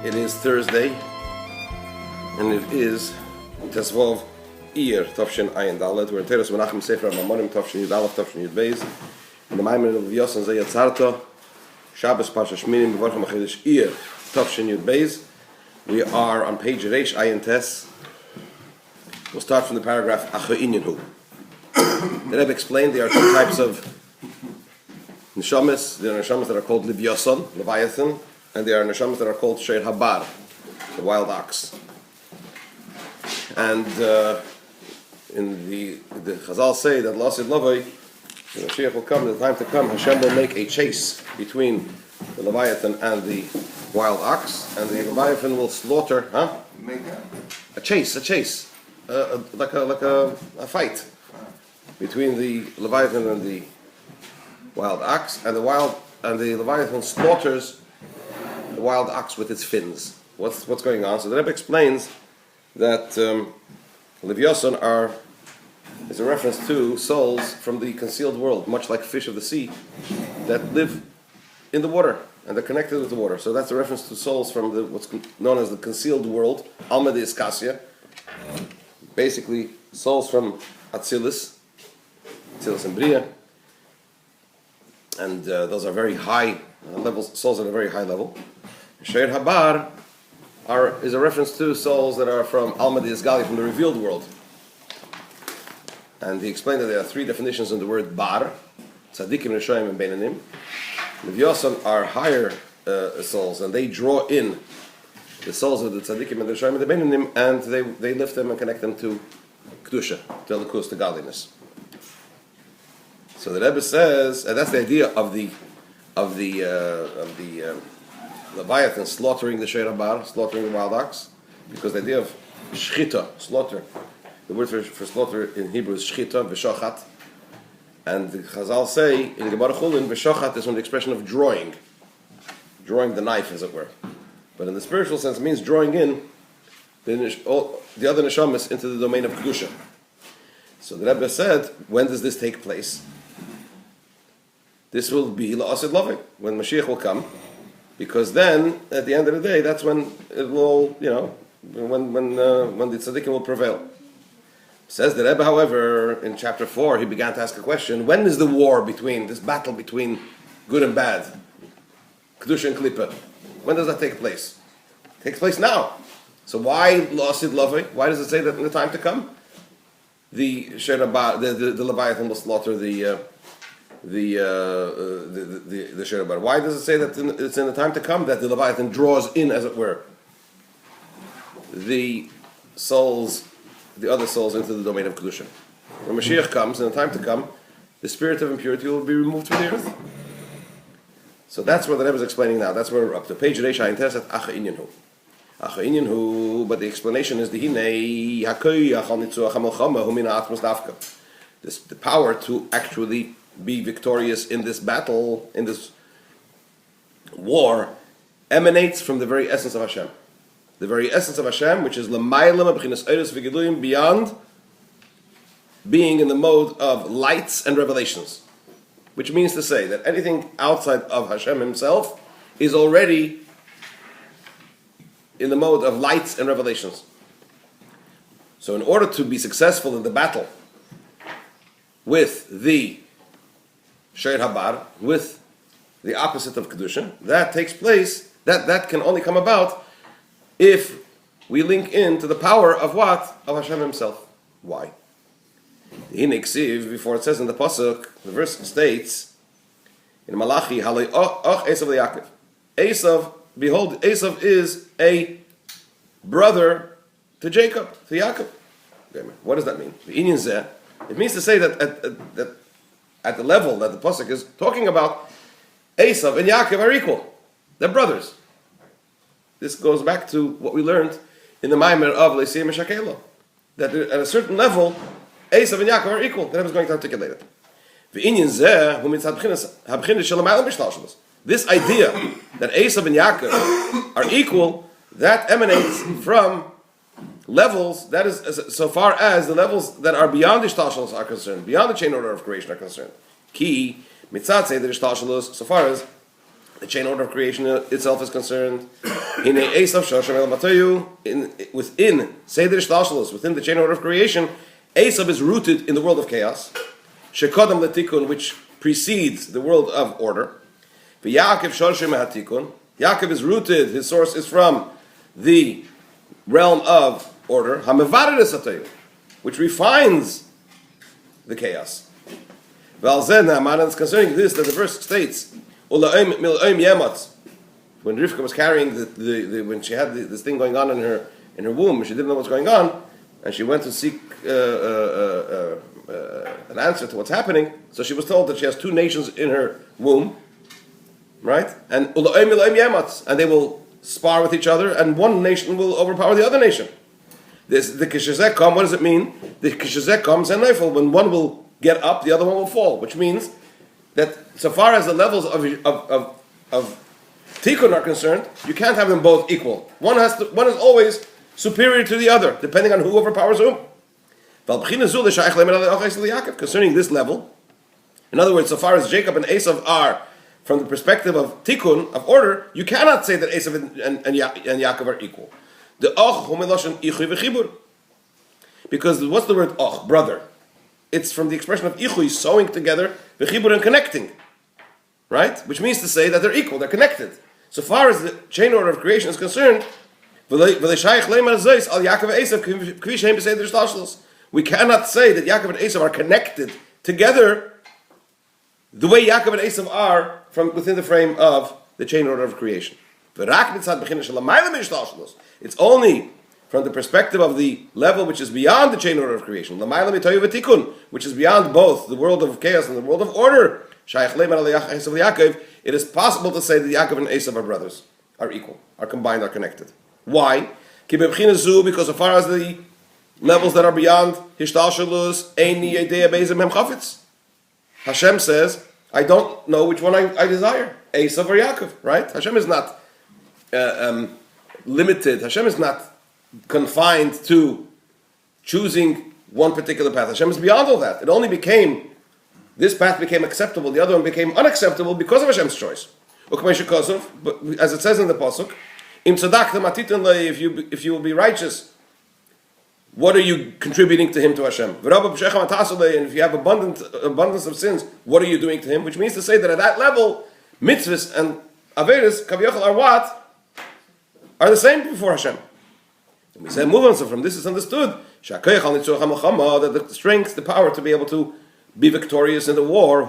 It is Thursday, and it is Tesvov Iyar Tavshin Ayin Dalet. We're in Teres Menachem Sefer HaMamorim Tavshin Yud Aleph Tavshin Yud Beis. In the Maimer of Livyasan Zeh Yatzartah, Shabbos Parsha Shminim B'Vorchem HaChedesh Iyar Tavshin Yud Beis. We are on page Reish Ayin Tes. We'll start from the paragraph Acha Inyan Hu. The Rebbe explained there are two types of neshamas. There are neshamas that are called Livyasan, Leviathan, and there are neshamas that are called Shiur Habar, the wild ox. And in the Chazal say that Lasid Lavoi, the Mashiach will come, the time to come, Hashem will make a chase between the Leviathan and the wild ox, and the Leviathan will slaughter, a chase, like a fight between the Leviathan and the wild ox, and the Leviathan slaughters the wild ox with its fins. What's going on? So the Rebbe explains that Livyasan is a reference to souls from the concealed world, much like fish of the sea that live in the water and they're connected with the water. So that's a reference to souls from what's known as the concealed world, Alma de Iskasia. Basically, souls from Atzilus and Bria, and those are very high levels. Souls at a very high level. Shiur Habar is a reference to souls that are from Alma de Isgali, from the revealed world. And he explained that there are three definitions in the word bar: tzaddikim, reshoyim, and beinanim. Livyasan are higher souls, and they draw in the souls of the tzaddikim and the reshoyim and the beinanim, and they lift them and connect them to kedusha, to elikus, to godliness. So the Rebbe says, and that's the idea of the Leviathan slaughtering the Shiur Habar, slaughtering the wild ox, because the idea of shchita, slaughter, the word for slaughter in Hebrew is shchita, v'shochat, and the Chazal say in Gemara Chulin, v'shochat is from the expression of drawing the knife, as it were. But in the spiritual sense, it means drawing in the other neshamas into the domain of kedusha. So the Rebbe said, when does this take place? This will be la'asid loving, when Mashiach will come, because then, at the end of the day, that's when it will, when the tzaddikim will prevail. Says the Rebbe, however, in chapter 4, he began to ask a question: when is the war this battle between good and bad, kedusha and klipa? When does that take place? It takes place now. So why la'asid loving? Why does it say that in the time to come? The Shiur Habar, the Leviathan will slaughter the Shiur Habar. Why does it say that it's in the time to come that the Leviathan draws in, as it were, the other souls into the domain of kedusha? When Mashiach comes, in the time to come, the spirit of impurity will be removed from the earth. So that's what the Rebbe is explaining now. That's where we're up to. Page Reish Ayin Tes at Acha Inyan Hu. Acha Inyan Hu, but the explanation is the power to actually be victorious in this battle, in this war, emanates from the very essence of Hashem. The very essence of Hashem, which is beyond being in the mode of lights and revelations. Which means to say that anything outside of Hashem himself is already in the mode of lights and revelations. So in order to be successful in the battle with the Shiur Habar, with the opposite of Kedusha, that takes place, that can only come about if we link into the power of what? Of Hashem himself. Why? Before it says in the Pasuk, the verse states, in Malachi, Halei och Esav leYaakov. Esav, behold, Esav is a brother to Jacob, to Yaakov. Okay, what does that mean? Livyasan Zeh. It means to say that at the level that the Pasuk is talking about, Esav and Yaakov are equal. They're brothers. This goes back to what we learned in the Maimer of Leisei Meshakelo, that at a certain level, Esav and Yaakov are equal. The Rebbe is going to articulate it. This idea that Esav and Yaakov are equal, that emanates from levels, that is, so far as the levels that are beyond the Ishtalshalos are concerned, beyond the chain order of creation are concerned. Ki, mitzat say the Ishtalshalos, so far as the chain order of creation itself is concerned, In a Esav Shosham El Matayu, within Seder Shtalshalos, within the chain order of creation, Esav is rooted in the world of chaos. Shekodam Letikun, which precedes the world of order. Yaakov Shosham Hatikun. Yaakov is rooted, his source is from the realm of order, which refines the chaos. Concerning this, that the verse states, when Rivka was carrying when she had this thing going on in her womb, she didn't know what's going on, and she went to seek an answer to what's happening. So she was told that she has two nations in her womb, right? And they will spar with each other, and one nation will overpower the other nation. The kishazek what does it mean? The kishazek comes and neifel. When one will get up, the other one will fall, which means that so far as the levels of tikkun are concerned, you can't have them both equal. One is always superior to the other, depending on who overpowers whom. Concerning this level, in other words, so far as Jacob and Esav are from the perspective of tikkun, of order, you cannot say that Esav and Yaakov are equal. The och humiloshen ichui v'chibur. Because what's the word och? Brother. It's from the expression of ichui, sewing together, v'chibur, and connecting. Right? Which means to say that they're equal, they're connected. So far as the chain order of creation is concerned, we cannot say that Yaakov and Esav are connected together the way Yaakov and Esav are from within the frame of the chain order of creation. It's only from the perspective of the level which is beyond the chain order of creation, which is beyond both the world of chaos and the world of order. It is possible to say that Yaakov and Esav are brothers, are equal, are combined, are connected. Why? Because as far as the levels that are beyond Hishtalshalus, Hashem says, I don't know which one I desire, Esav or Yaakov, right? Hashem is not limited. Hashem is not confined to choosing one particular path. Hashem is beyond all that. It only became, this path became acceptable, the other one became unacceptable because of Hashem's choice. But as it says in the Pasuk, if you will be righteous, what are you contributing to him, to Hashem? And if you have abundance of sins, what are you doing to him? Which means to say that at that level, mitzvahs and averis, kaviyachal, are what? Are the same before Hashem. And we say, move on, so from this is understood that the strength, the power to be able to be victorious in the war,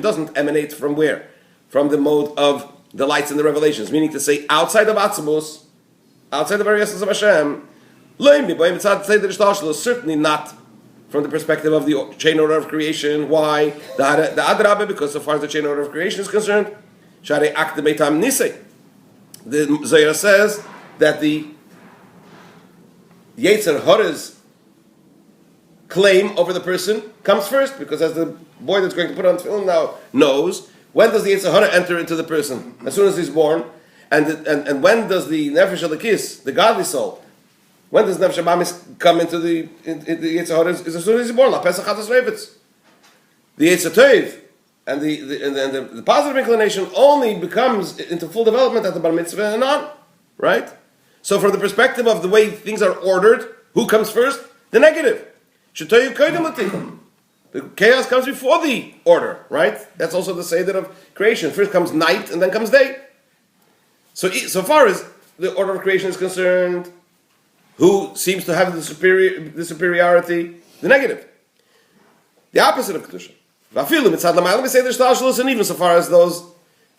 doesn't emanate from where? From the mode of the lights and the revelations, meaning to say outside of Atzmus, outside the very essence of Hashem, certainly not from the perspective of the chain order of creation. Why? The Adrabah, because so far as the chain order of creation is concerned, the Zohar says that the Yetzer Hara's claim over the person comes first, because as the boy that's going to put on film now knows, when does the Yetzer Hara enter into the person? As soon as he's born. And when does the Nefesh Elokis, the godly soul, when does Nefesh Abamis come into the Yetzer Hara? Is as soon as he's born. La Pesach Chatas Revitz. The Yetzer Tov and the positive inclination only becomes into full development at the Bar Mitzvah and on. Right? So from the perspective of the way things are ordered, who comes first? The negative. Shetoyu Kodim L'Tikkun. The chaos comes before the order, right? That's also the Seder of creation. First comes night and then comes day. So far as the order of creation is concerned, who seems to have the superiority? The negative. The opposite of Kedusha. And even so far as those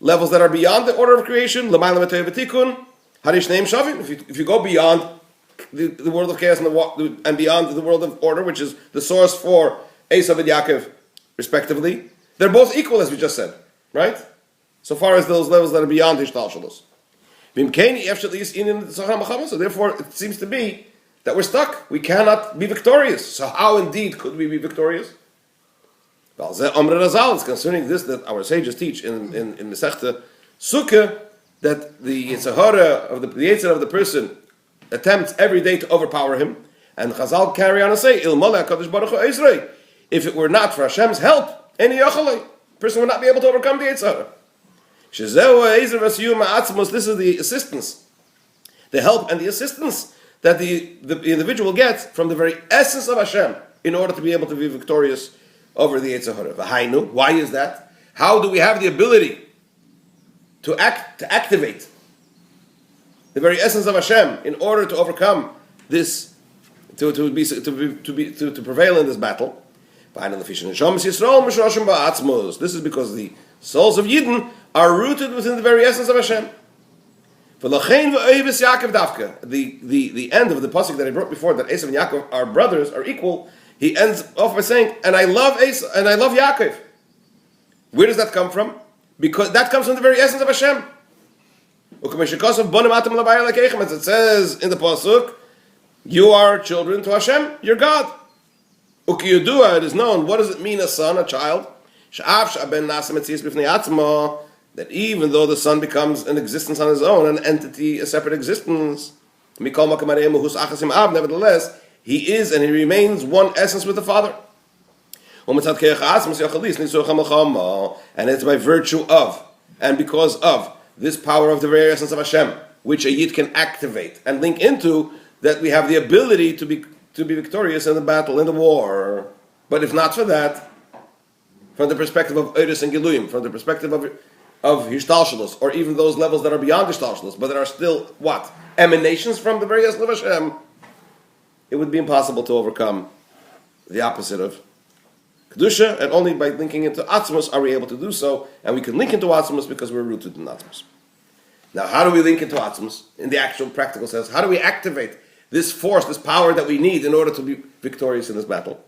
levels that are beyond the order of creation, if you go beyond the world of chaos and beyond the world of order, which is the source for Esav and Yaakov, respectively, they're both equal, as we just said, right? So far as those levels that are beyond Hishtalshalos. So therefore, it seems to be that we're stuck. We cannot be victorious. So how indeed could we be victorious? It's concerning this that our sages teach in Masechta Sukkah, that the Yetzer Hara of the Yetzer of the person attempts every day to overpower him, and Chazal carry on and say, if it were not for Hashem's help, any person would not be able to overcome the Yetzer Hara. This is the assistance, the help and the assistance that the individual gets from the very essence of Hashem in order to be able to be victorious over the Yetzer Hara. Why is that? How do we have the ability to activate the very essence of Hashem in order to overcome this, to prevail in this battle? This is because the souls of Yidden are rooted within the very essence of Hashem. The end of the pasuk that I brought before, that Esav and Yaakov are brothers, are equal, he ends off by saying, and I love Esav and I love Yaakov. Where does that come from? Because that comes from the very essence of Hashem. As it says in the pasuk, you are children to Hashem, your God. It is known, what does it mean, a son, a child? That even though the son becomes an existence on his own, an entity, a separate existence, nevertheless, he is and he remains one essence with the Father. And it's by virtue of, and because of, this power of the very essence of Hashem, which a Yid can activate and link into, that we have the ability to be victorious in the battle, in the war. But if not for that, from the perspective of Eidos and Giluyim, from the perspective of Hishtalshalos, or even those levels that are beyond Hishtalshalos, but that are still, what? Emanations from the very essence of Hashem, it would be impossible to overcome the opposite of Kedusha, and only by linking into Atzmos are we able to do so, and we can link into Atzmos because we're rooted in Atzmos. Now, how do we link into Atzmos? In the actual practical sense, how do we activate this force, this power that we need in order to be victorious in this battle?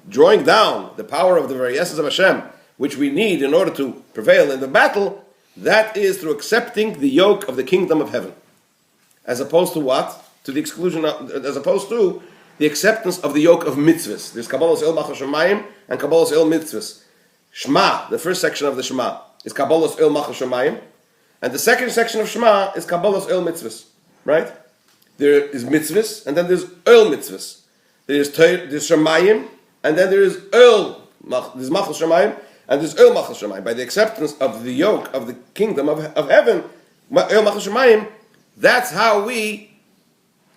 Drawing down the power of the very essence of Hashem, which we need in order to prevail in the battle, that is through accepting the yoke of the kingdom of heaven. As opposed to what? To the exclusion of, as opposed to the acceptance of the yoke of mitzvahs. There's Kabbalas El Machal Shemayim and Kabbalas El Mitzvahs. Shema, the first section of the Shema, is Kabbalas El Machal Shemayim, and the second section of Shema is Kabbalas El Mitzvahs. Right? There is mitzvahs, and then there's El Mitzvahs. There's Shemayim, and then there is there's Machal Shemayim, and there's El Machal Shemayim. By the acceptance of the yoke of the kingdom of heaven, El Machal Shemayim, that's how we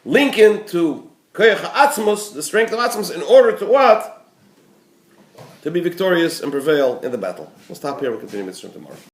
link into Koyach HaAtzmos, the strength of Atzmos, in order to what? To be victorious and prevail in the battle. We'll stop here, we'll continue with this tomorrow.